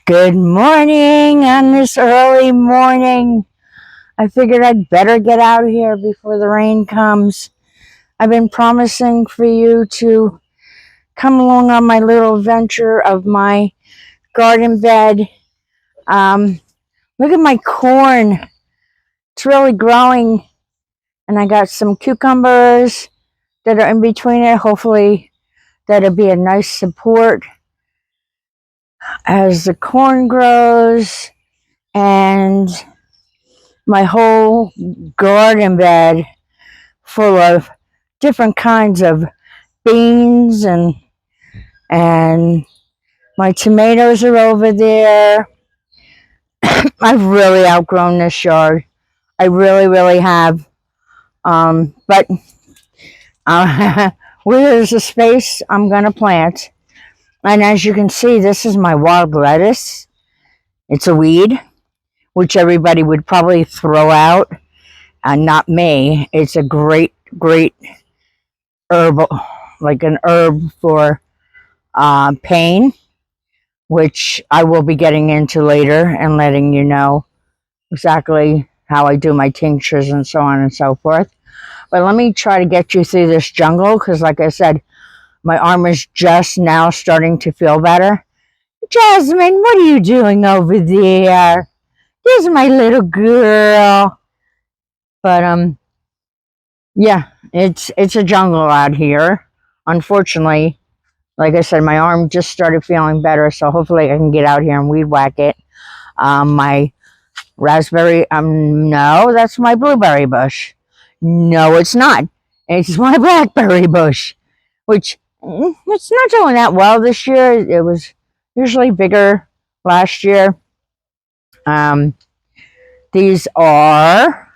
Good morning on this early morning. I figured I'd better get out of here before the rain comes. I've been promising for you to come along on my little venture of my garden bed. Look at my corn. It's really growing. And I got some cucumbers that are in between it. Hopefully that'll be a nice support as the corn grows. And my whole garden bed full of different kinds of beans and my tomatoes are over there. I've really outgrown this yard. I really have. But where there's a space, I'm going to plant. And as you can see, this is my wild lettuce. It's a weed, which everybody would probably throw out. Not me. It's a great herb, like an herb for pain, which I will be getting into later and letting you know exactly how I do my tinctures and so on and so forth. But let me try to get you through this jungle because, like I said, my arm is just now starting to feel better. Jasmine, what are you doing over there? There's my little girl. But yeah, it's a jungle out here. Unfortunately, like I said, my arm just started feeling better, so hopefully I can get out here and weed whack it. My raspberry, no, that's my blueberry bush. No, it's not. It's my blackberry bush, which it's not doing that well this year. It was usually bigger last year. These are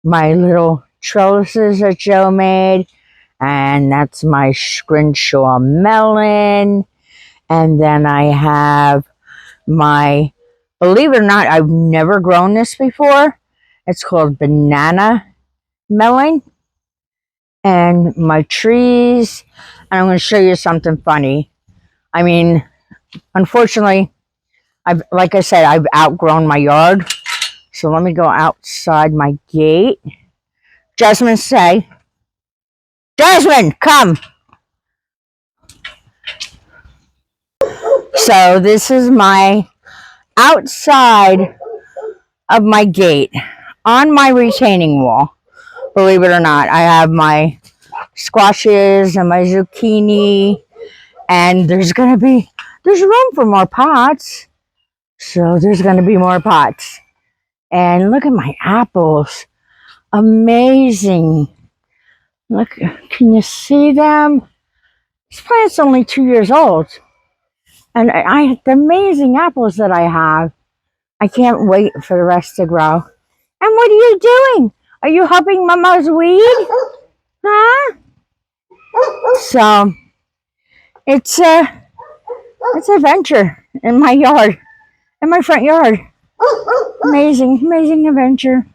my little trellises that Joe made, and that's my scrimshaw melon. And then I have my, believe it or not, I've never grown this before. It's called banana melon. And my trees, and I'm going to show you something funny. I mean, unfortunately, like I said, I've outgrown my yard. So let me go outside my gate. Jasmine, say. Jasmine, come. So this is my outside of my gate on my retaining wall. Believe it or not, I have my squashes and my zucchini, and there's room for more pots. So there's going to be more pots. And look at my apples. Amazing. Look, can you see them? This plant's only 2 years old. And the amazing apples that I have. I can't wait for the rest to grow. And what are you doing? Are you helping Mama's weed? Huh? So, it's a venture in my yard, in my front yard. Amazing adventure.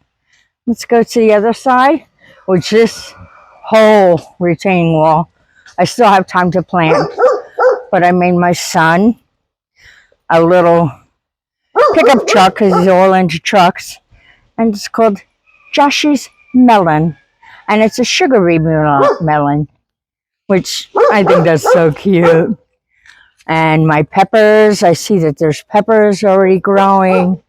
Let's go to the other side, which this whole retaining wall, I still have time to plant. But I made my son a little pickup truck because he's all into trucks. And it's called Josh's Melon. And it's a sugary melon, which I think that's so cute. And my peppers, I see that there's peppers already growing.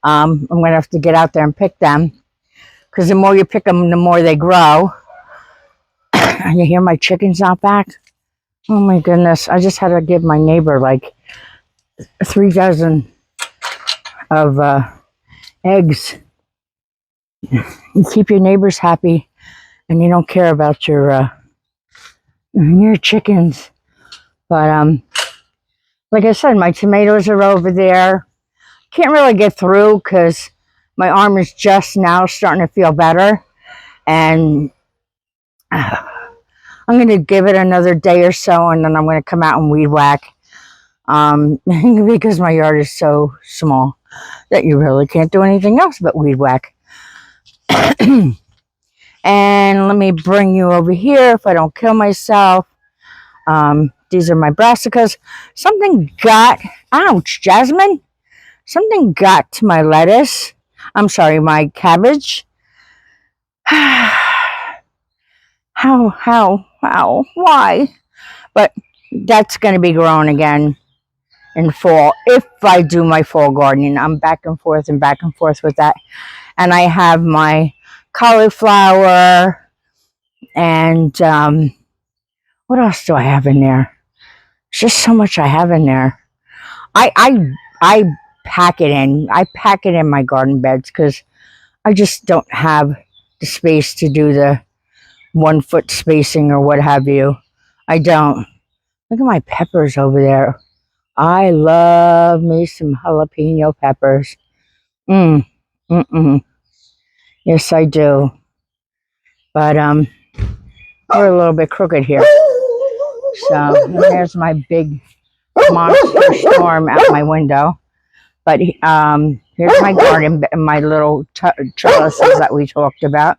I'm going to have to get out there and pick them. Because the more you pick them, the more they grow. And you hear my chickens out back? Oh my goodness. I just had to give my neighbor like 3 dozen of eggs. You keep your neighbors happy, and you don't care about your chickens. But like I said, my tomatoes are over there. Can't really get through because my arm is just now starting to feel better, and I'm going to give it another day or so, and then I'm going to come out and weed whack. Because my yard is so small that you really can't do anything else but weed whack. And let me bring you over here if I don't kill myself. these are my brassicas. Something got, ouch, Jasmine. Something got to my lettuce. I'm sorry, my cabbage. How, why? But that's going to be growing again in fall if I do my fall gardening. I'm back and forth with that. And I have my cauliflower and what else do I have in there? There's just so much I have in there. I pack it in. I pack it in my garden beds because I just don't have the space to do the 1 foot spacing or what have you. I don't. Look at my peppers over there. I love me some jalapeno peppers. Yes, I do. But we're a little bit crooked here. So there's my big monster storm out my window. But here's my garden, my little trellises that we talked about.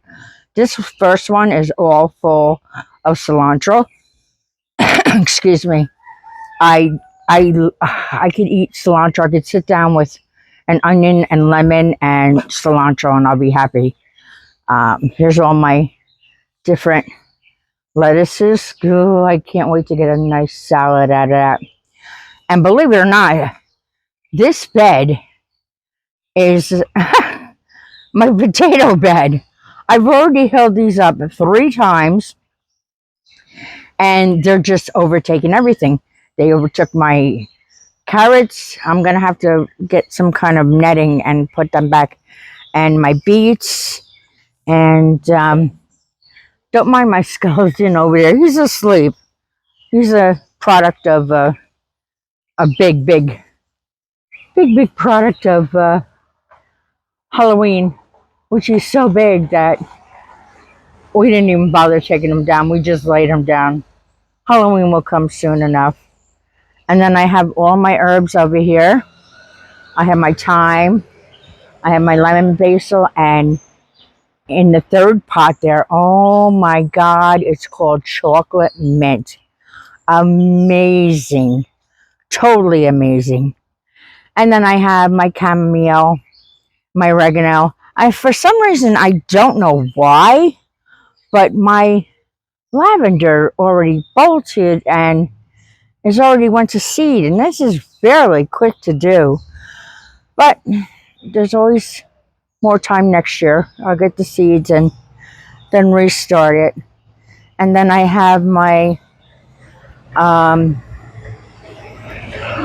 This first one is all full of cilantro. Excuse me. I could eat cilantro. I could sit down with an onion and lemon and cilantro and I'll be happy. Here's all my different lettuces. Ooh, I can't wait to get a nice salad out of that. And believe it or not, this bed is my potato bed. I've already held these up 3 times and they're just overtaking everything. They overtook my carrots. I'm going to have to get some kind of netting and put them back. And my beets. And don't mind my skeleton over there. He's asleep. He's a product of a big product of Halloween, which is so big that we didn't even bother taking him down. We just laid him down. Halloween will come soon enough. And then I have all my herbs over here. I have my thyme. I have my lemon basil. And in the third pot there, oh my God, it's called chocolate mint. Amazing. Totally amazing. And then I have my chamomile, my oregano. For some reason, I don't know why, but my lavender already bolted and is already went to seed. And this is fairly quick to do. But there's always more time next year. I'll get the seeds and then restart it. And then I have my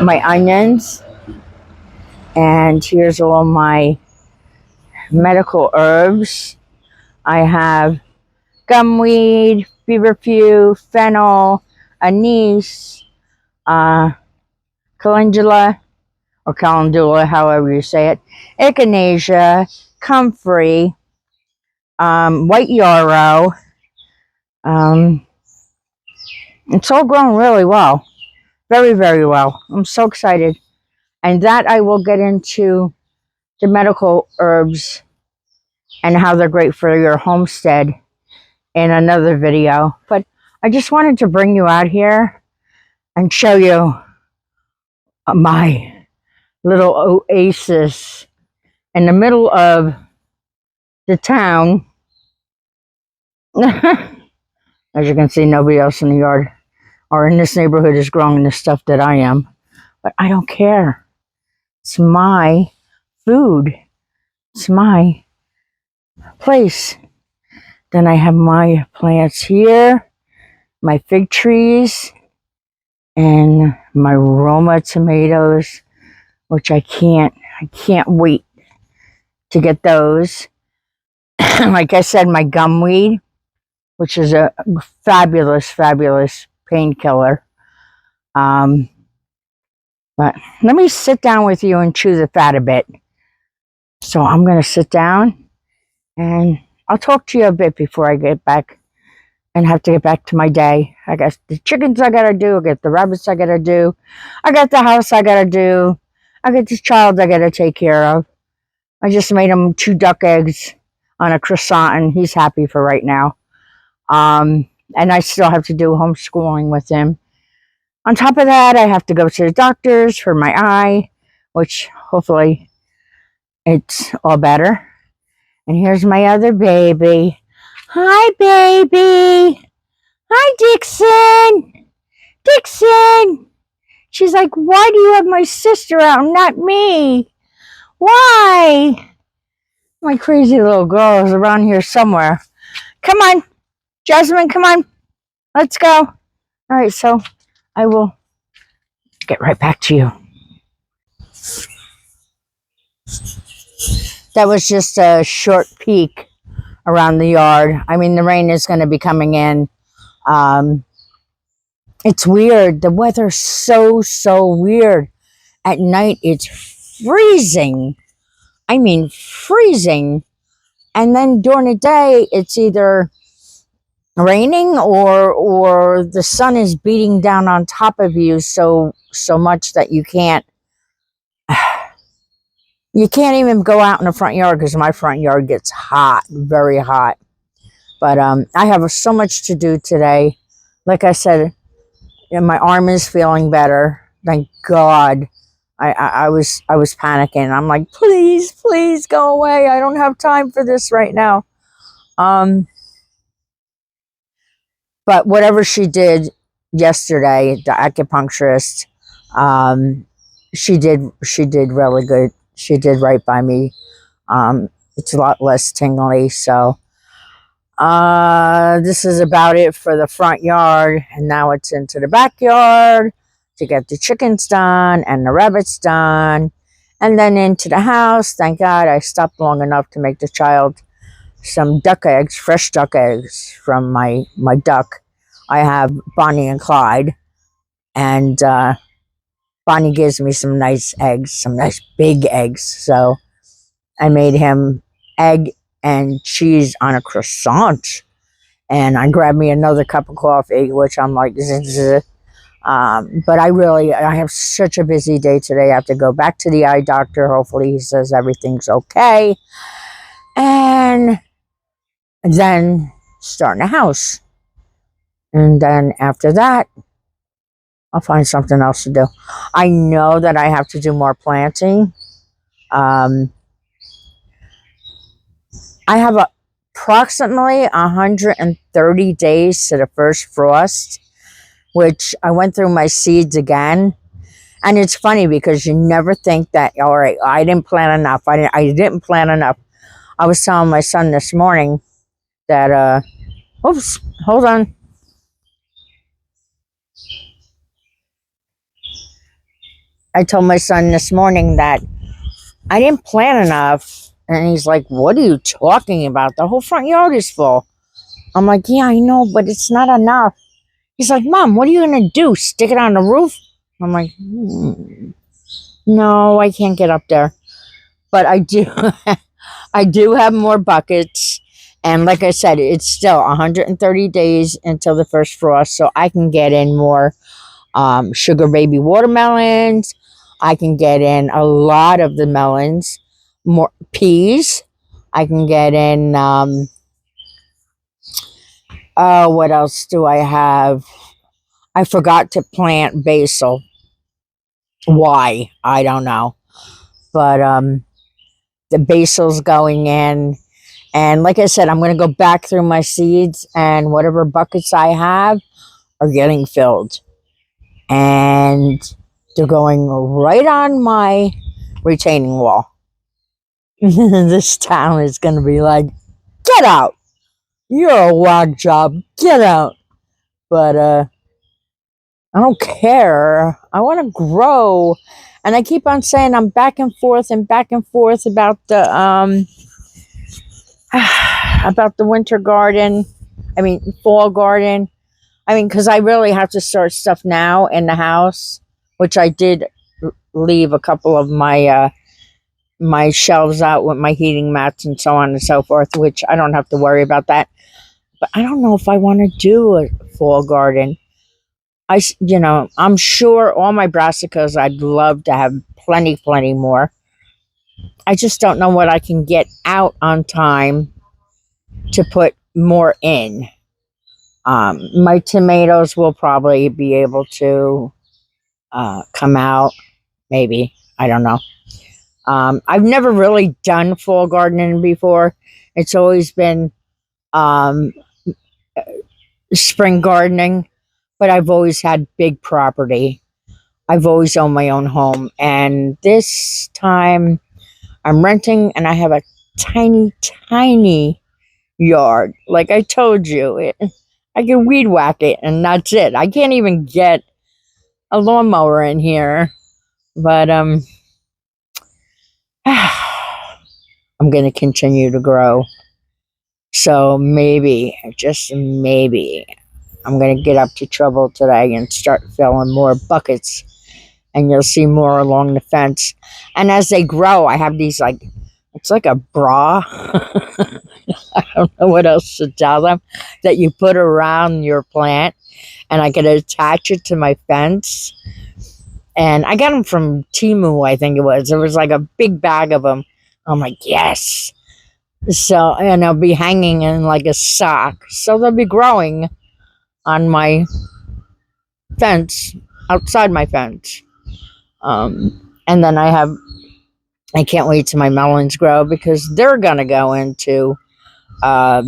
my onions. And here's all my medical herbs. I have gumweed, feverfew, fennel, anise, calendula, or calendula, however you say it, echinacea, comfrey, white yarrow. It's all grown really well. Very, very well. I'm so excited. And that I will get into the medical herbs and how they're great for your homestead in another video. But I just wanted to bring you out here and show you my little oasis in the middle of the town. As you can see, nobody else in the yard or in this neighborhood is growing the stuff that I am. But I don't care. It's my food. It's my place. Then I have my plants here, my fig trees, and my Roma tomatoes, which I can't wait to get those. Like I said, my gumweed, which is a fabulous, fabulous painkiller. But let me sit down with you and chew the fat a bit. So I'm going to sit down and I'll talk to you a bit before I get back and have to get back to my day. I got the chickens I got to do. I got the rabbits I got to do. I got the house I got to do. I got this child I got to take care of. I just made him 2 duck eggs on a croissant and he's happy for right now. And I still have to do homeschooling with him. On top of that, I have to go to the doctor's for my eye, which hopefully it's all better. And here's my other baby. Hi, baby. Hi, Dixon. Dixon. She's like, why do you have my sister out and not me? Why? My crazy little girl is around here somewhere. Come on, Jasmine, come on. Let's go. All right, so I will get right back to you. That was just a short peek around the yard. I mean, the rain is going to be coming in. It's weird. The weather's so weird. At night, it's freezing. I mean, freezing. And then during the day, it's either raining or the sun is beating down on top of you so much that you can't even go out in the front yard, because my front yard gets hot, very hot. But I have so much to do today. Like I said, my arm is feeling better. Thank God. I was panicking. I'm like, please go away. I don't have time for this right now. But whatever she did yesterday, the acupuncturist, she did really good. She did right by me. It's a lot less tingly. So this is about it for the front yard, and now it's into the backyard to get the chickens done and the rabbits done, and then into the house. Thank God I stopped long enough to make the child some duck eggs, fresh duck eggs from my duck. I have Bonnie and Clyde, and Bonnie gives me some nice eggs, some nice big eggs. So I made him egg and cheese on a croissant, and I grabbed me another cup of coffee, which I'm like, but I have such a busy day today. I have to go back to the eye doctor. Hopefully he says everything's okay, and then start in the house. And then after that, I'll find something else to do. I know that I have to do more planting. I have approximately 130 days to the first frost, which I went through my seeds again. And it's funny because you never think that, all right, I didn't plant enough. I didn't plant enough. I was telling my son this morning that, oops, hold on. I told my son this morning that I didn't plant enough. And he's like, what are you talking about? The whole front yard is full. I'm like, yeah, I know, but it's not enough. He's like, Mom, what are you going to do? Stick it on the roof? I'm like, no, I can't get up there. But I do, I do have more buckets. And like I said, it's still 130 days until the first frost. So I can get in more sugar baby watermelons. I can get in a lot of the melons, more peas. I can get in, what else do I have? I forgot to plant basil. Why? I don't know. But the basil's going in. And like I said, I'm going to go back through my seeds, and whatever buckets I have are getting filled. And they're going right on my retaining wall. This town is going to be like, get out. You're a whack job. Get out. But I don't care. I want to grow. And I keep on saying I'm back and forth about the about the winter garden. I mean, fall garden. I mean, because I really have to start stuff now in the house, which I did leave a couple of my my shelves out with my heating mats and so on and so forth, which I don't have to worry about that. But I don't know if I want to do a fall garden. I'm sure all my brassicas, I'd love to have plenty more. I just don't know what I can get out on time to put more in. My tomatoes will probably be able to come out. Maybe. I don't know. I've never really done fall gardening before. It's always been um, spring gardening, but I've always had big property. I've always owned my own home. And this time I'm renting and I have a tiny, tiny yard. Like I told you, I can weed whack it and that's it. I can't even get a lawnmower in here. But I'm going to continue to grow. So maybe, just maybe, I'm going to get up to trouble today and start filling more buckets. And you'll see more along the fence. And as they grow, I have these like, it's like a bra. I don't know what else to tell them, that you put around your plant. And I can attach it to my fence. And I got them from Temu, I think it was. There was like a big bag of them. I'm like, yes. So, and they'll be hanging in like a sock. So they'll be growing on my fence, outside my fence. And then I can't wait till my melons grow because they're going to go into my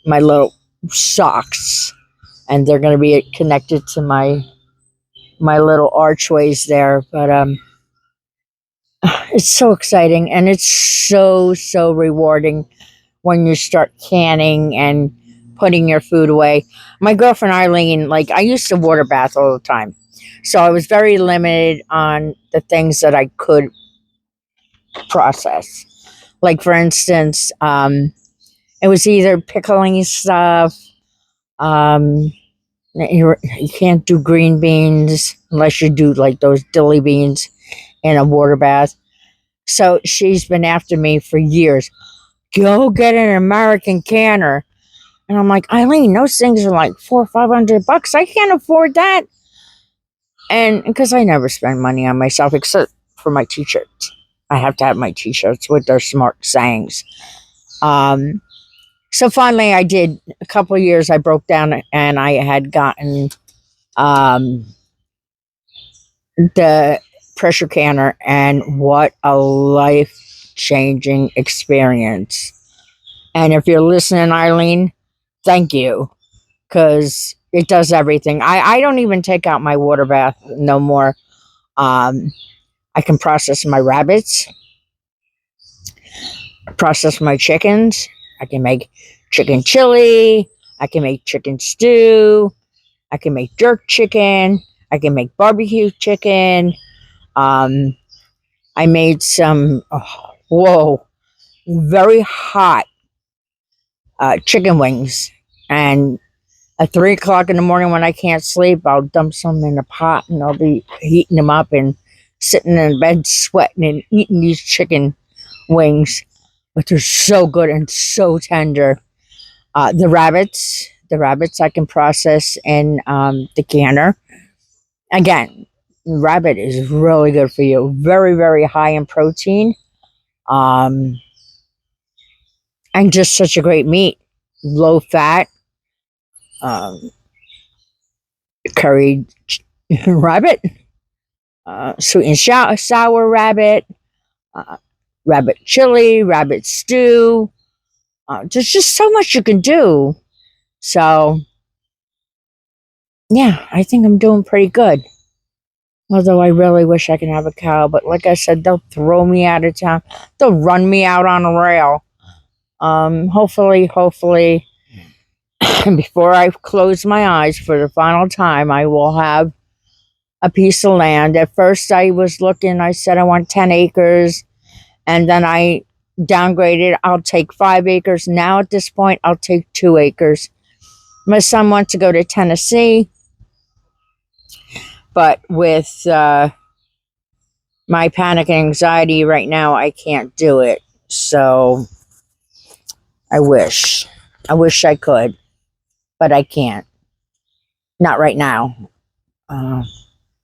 little socks. And they're going to be connected to my little archways there. But it's so exciting and it's so rewarding when you start canning and putting your food away. My girlfriend Eileen, like I used to water bath all the time. So I was very limited on the things that I could process. Like for instance, it was either pickling stuff, you can't do green beans unless you do like those dilly beans in a water bath. So she's been after me for years. Go get an American canner. And I'm like, Eileen, those things are like $400 or $500. I can't afford that. And because I never spend money on myself except for my t-shirts. I have to have my t-shirts with their smart sayings. So finally I did a couple of years. I broke down and I had gotten the pressure canner, and what a life-changing experience. And if you're listening, Eileen, thank you, because it does everything. I don't even take out my water bath no more. I can process my rabbits, process my chickens. I can make chicken chili. I can make chicken stew. I can make jerk chicken. I can make barbecue chicken. I made some, very hot chicken wings. And at 3 o'clock in the morning when I can't sleep, I'll dump some in a pot and I'll be heating them up and sitting in bed sweating and eating these chicken wings. But they're so good and so tender. The rabbits I can process in the canner. Again, rabbit is really good for you. Very, very high in protein. And just such a great meat. Low fat. Curried rabbit. Sweet and sour rabbit. Rabbit chili. Rabbit stew. There's just so much you can do. So, yeah, I think I'm doing pretty good. Although I really wish I could have a cow. But like I said, they'll throw me out of town. They'll run me out on a rail. Hopefully, before I close my eyes for the final time, I will have a piece of land. At first, I was looking, I said I want 10 acres. And then I downgraded. I'll take 5 acres. Now at this point, I'll take 2 acres. My son wants to go to Tennessee. But with my panic and anxiety right now, I can't do it. So I wish I could, but I can't. Not right now. I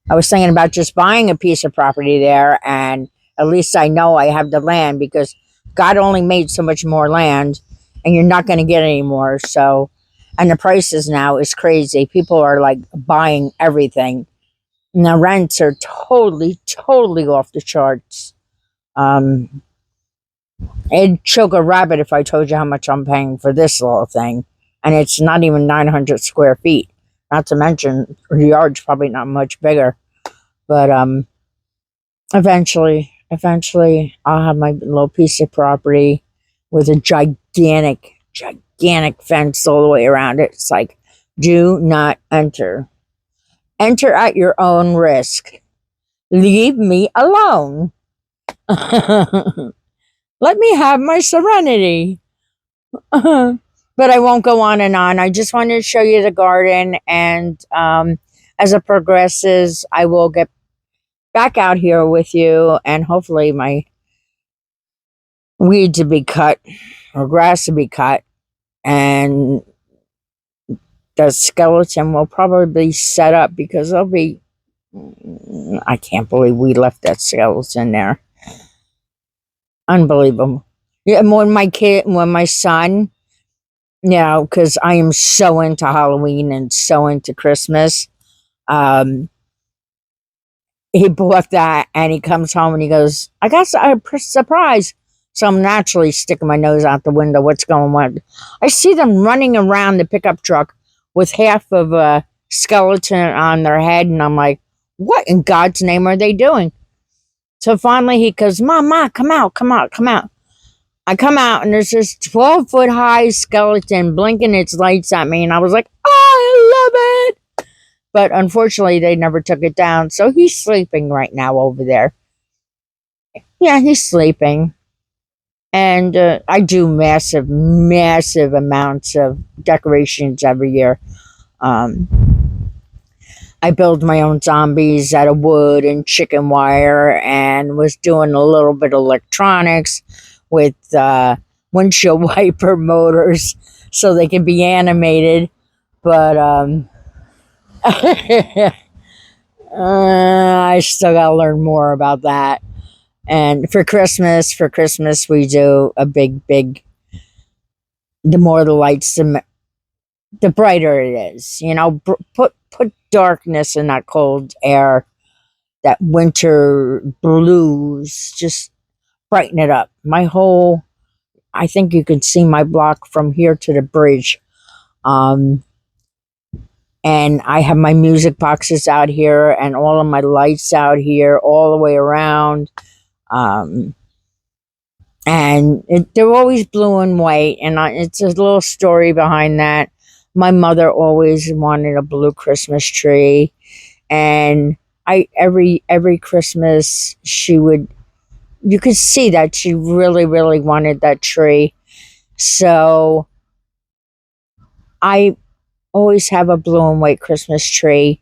was thinking about just buying a piece of property there, and at least I know I have the land, because God only made so much more land, and you're not going to get any more. So, and the prices now is crazy. People are like buying everything. Now rents are totally, totally off the charts. Um, It'd choke a rabbit if I told you how much I'm paying for this little thing. And it's not even 900 square feet. Not to mention, the yard's probably not much bigger. But eventually, I'll have my little piece of property with a gigantic, gigantic fence all the way around it. It's like, do not enter. Enter at your own risk. Leave me alone. Let me have my serenity. But I won't go on and on. I just wanted to show you the garden, and as it progresses, I will get back out here with you, and hopefully my weeds to be cut or grass to be cut, and the skeleton will probably be set up because there'll be. I can't believe we left that skeleton there. Unbelievable. Yeah, when my son, because I am so into Halloween and so into Christmas, he bought that and he comes home and he goes, I got a surprise. So I'm naturally sticking my nose out the window. What's going on? I see them running around the pickup truck with half of a skeleton on their head. And I'm like, what in God's name are they doing? So finally he goes, Mama, come out. I come out and there's this 12-foot high skeleton blinking its lights at me. And I was like, oh, I love it. But unfortunately, they never took it down. So he's sleeping right now over there. Yeah, he's sleeping. And I do massive, massive amounts of decorations every year. I build my own zombies out of wood and chicken wire, and was doing a little bit of electronics with windshield wiper motors so they can be animated. But I still got to learn more about that. And for Christmas, we do a big. The more the lights, the brighter it is. Put darkness in that cold air, that winter blues. Just brighten it up. I think you can see my block from here to the bridge. And I have my music boxes out here and all of my lights out here all the way around. And they're always blue and white. And it's a little story behind that. My mother always wanted a blue Christmas tree. And every Christmas you could see that she really, really wanted that tree. So I always have a blue and white Christmas tree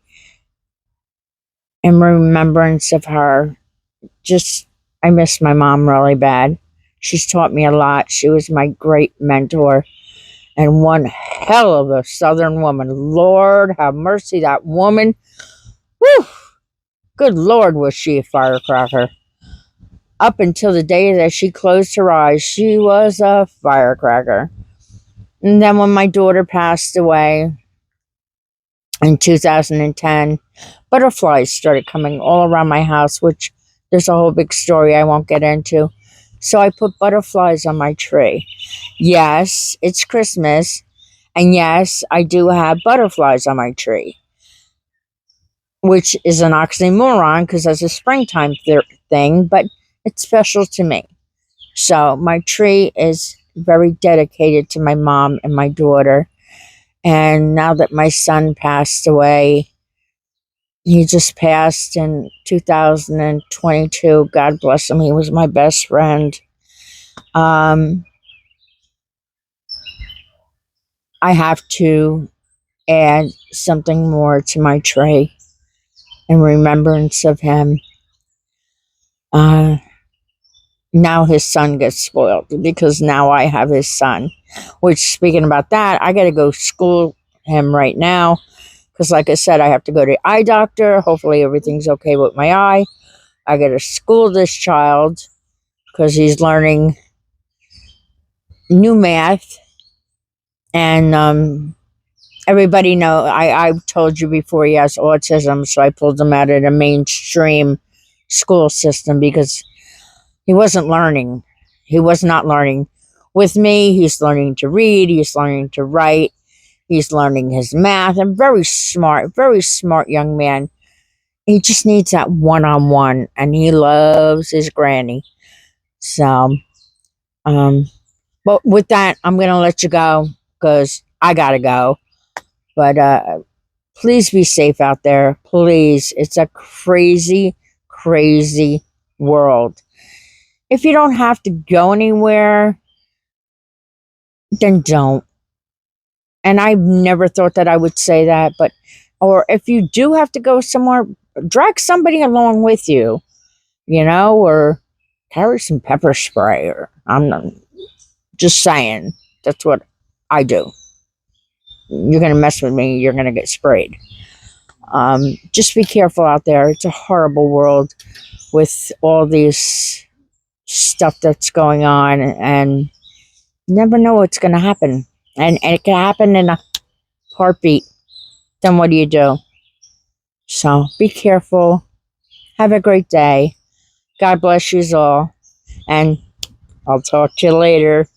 in remembrance of her. I miss my mom really bad. She's taught me a lot. She was my great mentor and one hell of a Southern woman. Lord have mercy, that woman. Whew! Good Lord, was she a firecracker. Up until the day that she closed her eyes, she was a firecracker. And then when my daughter passed away in 2010, butterflies started coming all around my house, which there's a whole big story I won't get into. So I put butterflies on my tree. Yes, it's Christmas. And yes, I do have butterflies on my tree, which is an oxymoron because that's a springtime thing, but it's special to me. So my tree is very dedicated to my mom and my daughter. And now that my son passed away, he just passed in 2022. God bless him. He was my best friend. I have to add something more to my tree in remembrance of him. Now his son gets spoiled because now I have his son. Which, speaking about that, I got to go school him right now. Because like I said, I have to go to the eye doctor. Hopefully everything's okay with my eye. I got to school this child because he's learning new math. And everybody know I've told you before he has autism, so I pulled him out of the mainstream school system because he wasn't learning. He was not learning. With me, he's learning to read, he's learning to write, he's learning his math, and very smart young man. He just needs that one-on-one, and he loves his granny. So, um, but with that, I'm gonna let you go because I gotta go. But please be safe out there. Please. It's a crazy, crazy world. If you don't have to go anywhere, then don't. And I've never thought that I would say that, but, or if you do have to go somewhere, drag somebody along with you, or carry some pepper spray, or I'm not, just saying, that's what I do. You're going to mess with me, you're going to get sprayed. Just be careful out there. It's a horrible world with all these stuff that's going on, and you never know what's going to happen. And it can happen in a heartbeat. Then what do you do? So be careful. Have a great day. God bless you all. And I'll talk to you later.